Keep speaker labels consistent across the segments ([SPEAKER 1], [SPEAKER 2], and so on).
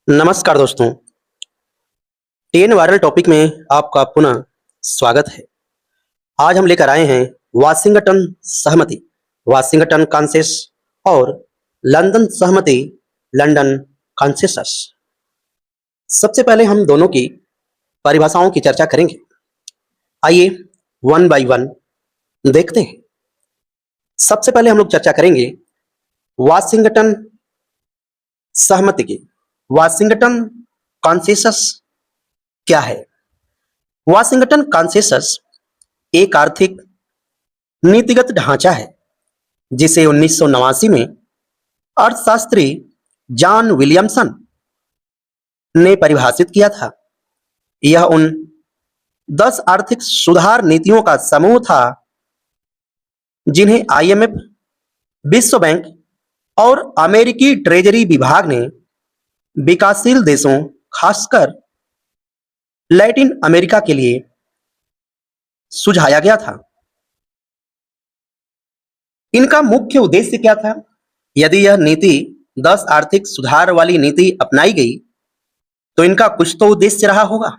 [SPEAKER 1] नमस्कार दोस्तों। Ten viral topic में आपका पुनः स्वागत है। आज हम लेकर आए हैं वाशिंगटन सहमति, वाशिंगटन कॉन्सेंसस और लंदन सहमति, लंदन कॉन्सेंसस। सबसे पहले हम दोनों की परिभाषाओं की चर्चा करेंगे। आइए वन बाय वन देखते हैं। सबसे पहले हम लोग चर्चा करेंगे वाशिंगटन सहमति की। वाशिंगटन कॉन्सेंसस क्या है? वाशिंगटन कॉन्सेंसस एक आर्थिक नीतिगत ढांचा है जिसे 1989 में अर्थशास्त्री जॉन विलियमसन ने परिभाषित किया था। यह उन 10 आर्थिक सुधार नीतियों का समूह था जिन्हें आईएमएफ, विश्व बैंक और अमेरिकी ट्रेजरी विभाग ने विकासशील देशों, खासकर लैटिन अमेरिका के लिए सुझाया गया था। इनका मुख्य उद्देश्य क्या था? यदि यह नीति 10 आर्थिक सुधार वाली नीति अपनाई गई तो इनका कुछ तो उद्देश्य रहा होगा।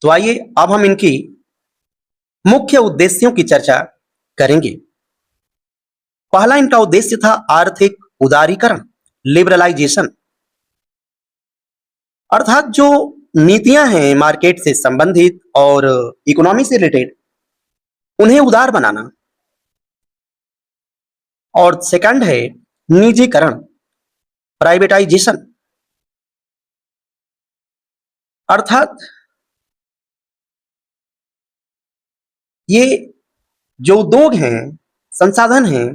[SPEAKER 1] तो आइए अब हम इनकी मुख्य उद्देश्यों की चर्चा करेंगे। पहला इनका उद्देश्य था आर्थिक उदारीकरण, लिबरलाइजेशन। अर्थात जो नीतियां हैं मार्केट से संबंधित और इकोनॉमी से रिलेटेड, उन्हें उदार बनाना। और सेकंड है निजीकरण, प्राइवेटाइजेशन। अर्थात ये जो उद्योग हैं, संसाधन हैं,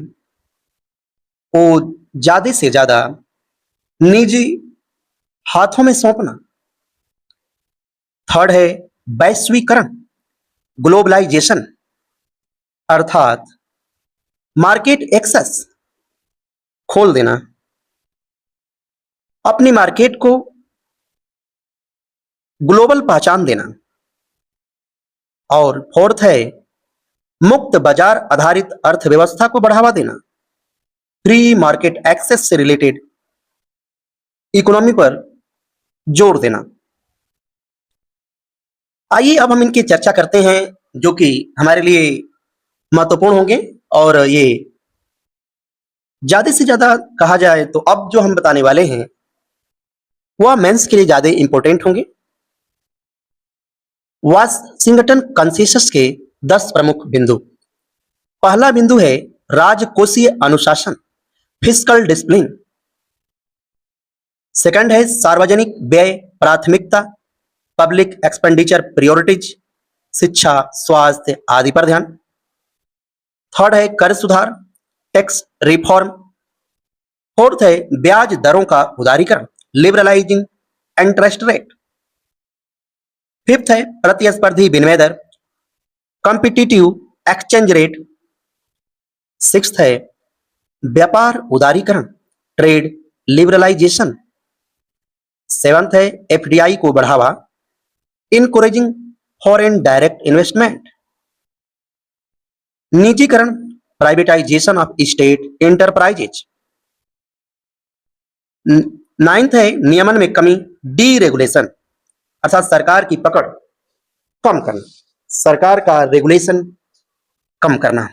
[SPEAKER 1] वो ज्यादा से ज्यादा निजी हाथों में सौंपना। थर्ड है वैश्वीकरण, ग्लोबलाइजेशन। अर्थात मार्केट एक्सेस खोल देना, अपनी मार्केट को ग्लोबल पहचान देना। और फोर्थ है मुक्त बाजार आधारित अर्थव्यवस्था को बढ़ावा देना, फ्री मार्केट एक्सेस से रिलेटेड इकोनॉमी पर जोर देना। आइए अब हम इनकी चर्चा करते हैं जो कि हमारे लिए महत्वपूर्ण होंगे। और ये ज्यादा से ज्यादा कहा जाए तो अब जो हम बताने वाले हैं वह मेंस के लिए ज्यादा इंपॉर्टेंट होंगे। वाशिंगटन कॉन्सेंसस के 10 प्रमुख बिंदु। पहला बिंदु है राजकोषीय अनुशासन, फिस्कल डिसिप्लिन। सेकंड है सार्वजनिक व्यय प्राथमिकता, पब्लिक एक्सपेंडिचर प्रायोरिटीज, शिक्षा, स्वास्थ्य आदि पर ध्यान। थर्ड है कर सुधार, टैक्स रिफॉर्म। फोर्थ है ब्याज दरों का उदारीकरण, लिबरलाइजिंग इंटरेस्ट रेट। फिफ्थ है प्रतिस्पर्धी विनिमय दर, कॉम्पिटिटिव एक्सचेंज रेट। सिक्स्थ है व्यापार उदारीकरण, ट्रेड लिबरलाइजेशन। सेवंथ है एफडीआई को बढ़ावा, इनकरेजिंग फॉरेन डायरेक्ट इन्वेस्टमेंट। निजीकरण, privatisation of state enterprises. Ninth है नियमन में कमी, डीरेगुलेशन। अर्थात सरकार की पकड़ कम करना, सरकार का रेगुलेशन कम करना।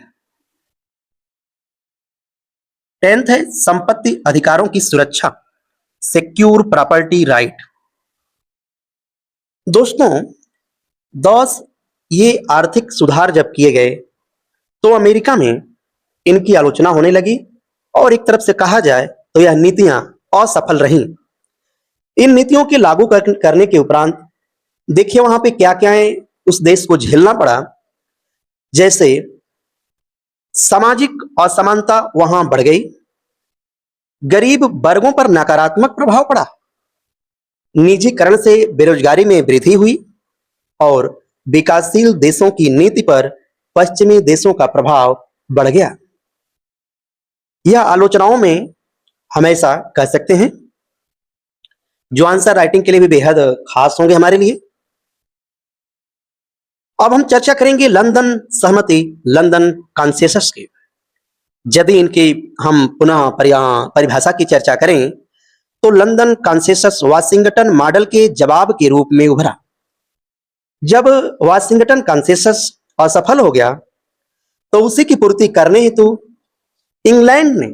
[SPEAKER 1] टेंथ है संपत्ति अधिकारों की सुरक्षा, सिक्योर प्रॉपर्टी राइट। दोस्तों 10 ये आर्थिक सुधार जब किए गए तो अमेरिका में इनकी आलोचना होने लगी और एक तरफ से कहा जाए तो यह नीतियां असफल रहीं। इन नीतियों के लागू करने के उपरांत देखिए वहां पे क्या क्या है उस देश को झेलना पड़ा। जैसे सामाजिक असमानता वहां बढ़ गई, गरीब वर्गों पर नकारात्मक प्रभाव पड़ा, निजीकरण से बेरोजगारी में वृद्धि हुई और विकासशील देशों की नीति पर पश्चिमी देशों का प्रभाव बढ़ गया। यह आलोचनाओं में हमेशा कह सकते हैं जो आंसर राइटिंग के लिए भी बेहद खास होंगे हमारे लिए। अब हम चर्चा करेंगे लंदन सहमति, लंदन कॉन्सेंसस की। यदि इनकी हम पुनः परिभाषा की चर्चा करें तो लंदन कॉन्सेंसस वाशिंगटन मॉडल के जवाब के रूप में उभरा। जब वाशिंगटन कॉन्सेंसस असफल हो गया तो उसी की पूर्ति करने हेतु इंग्लैंड ने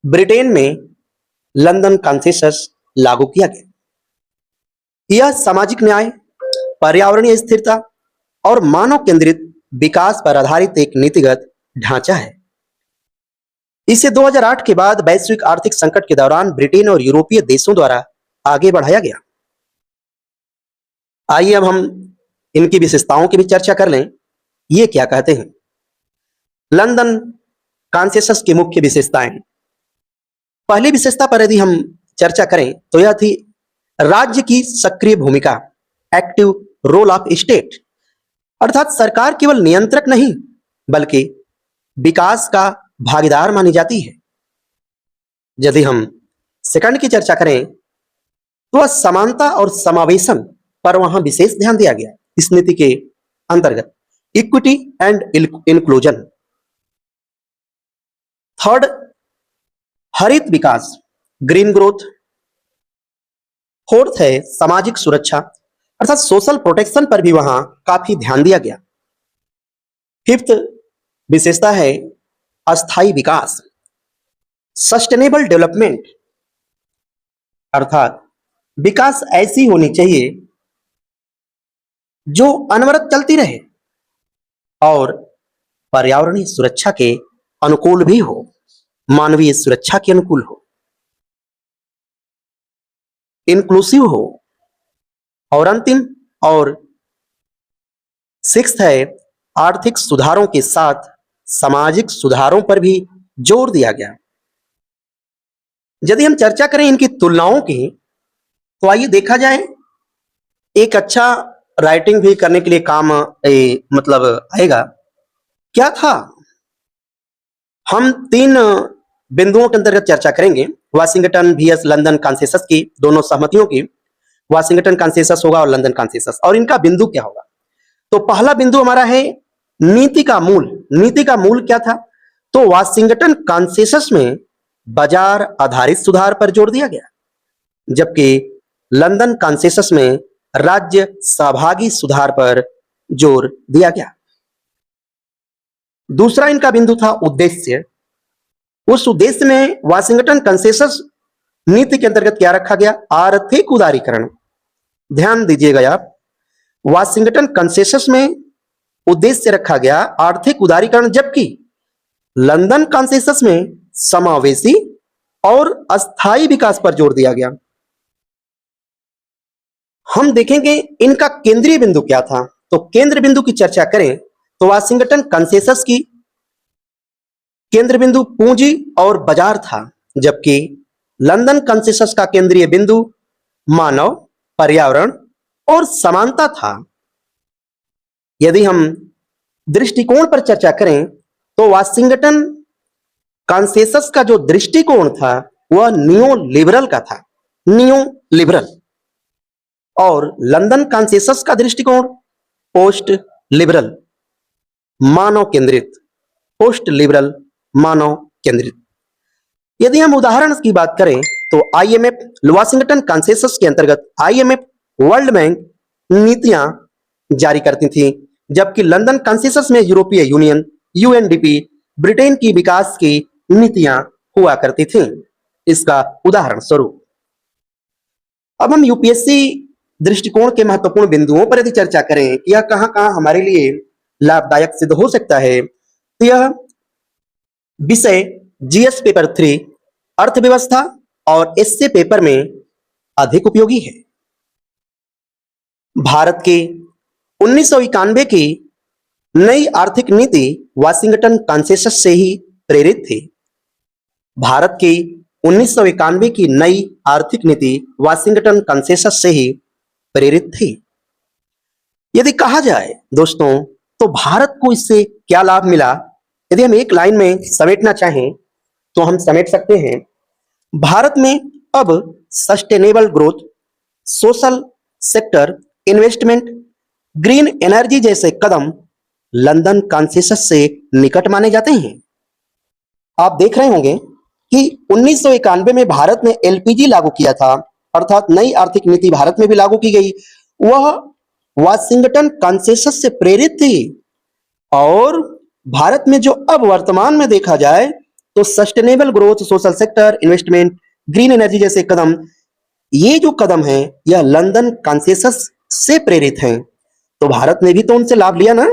[SPEAKER 1] ब्रिटेन में लंदन कॉन्सेंसस लागू किया गया। यह सामाजिक न्याय, पर्यावरणीय स्थिरता और मानव केंद्रित विकास पर आधारित एक नीतिगत ढांचा है। इसे 2008 के बाद वैश्विक आर्थिक संकट के दौरान ब्रिटेन और यूरोपीय देशों द्वारा आगे बढ़ाया गया। आइए अब हम इनकी विशेषताओं की भी चर्चा कर लें। ये क्या कहते हैं? लंदन कॉन्सेंसस की मुख्य विशेषताएं। पहली विशेषता पर यदि हम चर्चा करें तो यह थी राज्य की सक्रिय भूमिका, एक्टिव रोल ऑफ स्टेट, अर्थात सरकार केवल नियंत्रक नहीं बल्कि विकास का भागीदार मानी जाती है। यदि हम सेकंड की चर्चा करें तो समानता और समावेशन पर वहां विशेष ध्यान दिया गया इस नीति के अंतर्गत, इक्विटी एंड इंक्लूजन। थर्ड, हरित विकास, ग्रीन ग्रोथ। फोर्थ है सामाजिक सुरक्षा अर्थात सोशल प्रोटेक्शन पर भी वहां काफी ध्यान दिया गया। फिफ्थ विशेषता है अस्थायी विकास, सस्टेनेबल डेवलपमेंट, अर्थात विकास ऐसी होनी चाहिए जो अनवरत चलती रहे और पर्यावरणीय सुरक्षा के अनुकूल भी हो, मानवीय सुरक्षा के अनुकूल हो, इंक्लूसिव हो। और अंतिम और सिक्स्थ है आर्थिक सुधारों के साथ सामाजिक सुधारों पर भी जोर दिया गया। यदि हम चर्चा करें इनकी तुलनाओं की तो आइए देखा जाए, एक अच्छा राइटिंग भी करने के लिए काम मतलब आएगा। क्या था? हम तीन बिंदुओं के अंतर्गत चर्चा करेंगे, वाशिंगटन vs लंदन कॉन्सेंसस की, दोनों सहमतियों की। वाशिंगटन कॉन्सेंसस होगा और लंदन कॉन्सेंसस, और इनका बिंदु क्या होगा। तो पहला बिंदु हमारा है नीति का मूल। नीति का मूल क्या था? तो वाशिंगटन कॉन्सेंसस में बाजार आधारित सुधार पर जोर दिया गया, जबकि लंदन कॉन्सेंसस में राज्य सहभागी सुधार पर जोर दिया गया। दूसरा इनका बिंदु था उद्देश्य। उस उद्देश्य में वाशिंगटन कॉन्सेंसस नीति के अंतर्गत क्या रखा गया? आर्थिक उदारीकरण। ध्यान दीजिएगा आप, वाशिंगटन कॉन्सेंसस में उद्देश्य रखा गया आर्थिक उदारीकरण, जबकि लंदन कॉन्सेंसस में समावेशी और अस्थायी विकास पर जोर दिया गया। हम देखेंगे इनका केंद्रीय बिंदु क्या था। तो केंद्र बिंदु की चर्चा करें तो वाशिंगटन कॉन्सेंसस की केंद्र बिंदु पूंजी और बाजार था, जबकि लंदन कॉन्सेंसस का केंद्रीय बिंदु मानव, पर्यावरण और समानता था। यदि हम दृष्टिकोण पर चर्चा करें तो वाशिंगटन कॉन्सेंसस का जो दृष्टिकोण था वह नियो लिबरल का था, नियो लिबरल, और लंदन कॉन्सेंसस का दृष्टिकोण पोस्ट लिबरल, मानव केंद्रित, पोस्ट लिबरल मानव केंद्रित। यदि हम उदाहरण की बात करें तो आईएमएफ, वाशिंगटन कॉन्सेंसस के अंतर्गत आईएमएफ, वर्ल्ड बैंक नीतियां जारी करती थी, जबकि लंदन कॉन्सेंसस में यूरोपीय यूनियन, यूएनडीपी, ब्रिटेन की विकास की नीतियां हुआ करती थी। इसका उदाहरण स्वरूप अब हम यूपीएससी दृष्टिकोण के महत्वपूर्ण बिंदुओं पर यदि चर्चा करें कि यह कहां-कहां हमारे लिए लाभदायक सिद्ध हो सकता है, तो यह विषय जीएस पेपर 3 अर्थव्यवस्था और एसए पेपर में अधिक उपयोगी है। भारत की 1991 की नई आर्थिक नीति वाशिंगटन कॉन्सेंसस से ही प्रेरित थी। भारत की 1991 की नई आर्थिक नीति वाशिंगटन कॉन्सेंसस से ही प्रेरित थी। यदि कहा जाए दोस्तों तो भारत को इससे क्या लाभ मिला, यदि हम एक लाइन में समेटना चाहें तो हम समेट सकते हैं। भारत में अब sustainable growth, social sector investment, green energy जैसे कदम लंदन कॉन्सेंसस से निकट माने जाते हैं। आप देख रहे होंगे कि 1991 में भारत ने एलपीजी लागू किया था, अर्थात नई आर्थिक नीति भारत में भी लागू की गई, वह वाशिंगटन कॉन्सेंसस से प्रेरित थी। और भारत में जो अब वर्तमान में देखा जाए तो sustainable growth, social sector investment, green energy जैसे कदम, ये जो कदम है यह लंदन कॉन्सेंसस से प्रेरित हैं। तो भारत ने भी तो उनसे लाभ लिया ना।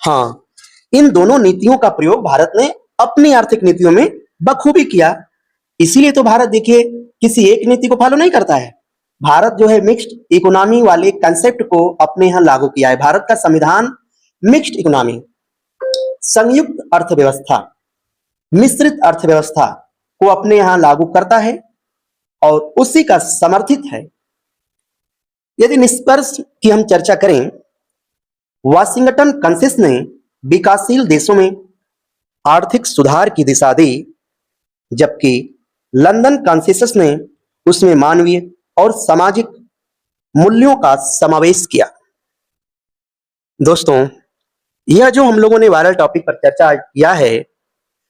[SPEAKER 1] हाँ, इन दोनों नीतियों का प्रयोग भारत ने अपनी आर्थिक नीतियों में बखूबी किया। इसीलिए तो भारत देखिए किसी एक नीति को फॉलो नहीं करता है। भारत जो है मिक्स्ड इकोनॉमी वाले कंसेप्ट को अपने यहाँ लागू किया है। भारत का संविधान मिक्स्ड इकोनॉमी, संयुक्त अर्थव्यवस्था, मिश्रित अर्थव्यवस्था को अपने यहाँ लागू करता है और उसी का समर्थित है। यदि निष्कर्ष की हम चर्चा करें, वाशिंगटन कॉन्सेंसस ने विकासशील देशों में आर्थिक सुधार की दिशा दी, जबकि लंदन कॉन्सेंसस ने उसमें मानवीय और सामाजिक मूल्यों का समावेश किया। दोस्तों, यह जो हम लोगों ने वायरल टॉपिक पर चर्चा किया है,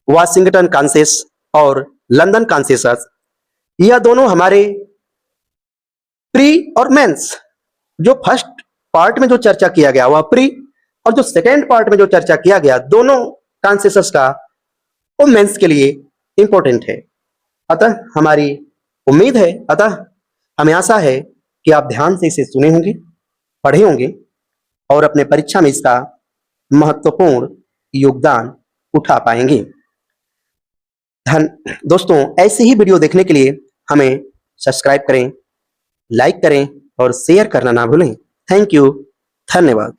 [SPEAKER 1] वाशिंगटन कॉन्सेंसस और लंदन कॉन्सेंसस, यह दोनों हमारे प्री और मेंस, जो फर्स्ट पार्ट में जो चर्चा किया गया वह प्री, और जो सेकेंड पार्ट में जो चर्चा किया गया दोनों कॉन्सेंसस का, वो मेंस के लिए इंपॉर्टेंट है। अतः हमारी उम्मीद है, अतः हमें आशा है कि आप ध्यान से इसे सुने होंगे, पढ़े होंगे और अपने परीक्षा में इसका महत्वपूर्ण योगदान उठा पाएंगे। दोस्तों, ऐसे ही वीडियो देखने के लिए हमें सब्सक्राइब करें, लाइक करें और शेयर करना ना भूलें। थैंक यू, धन्यवाद।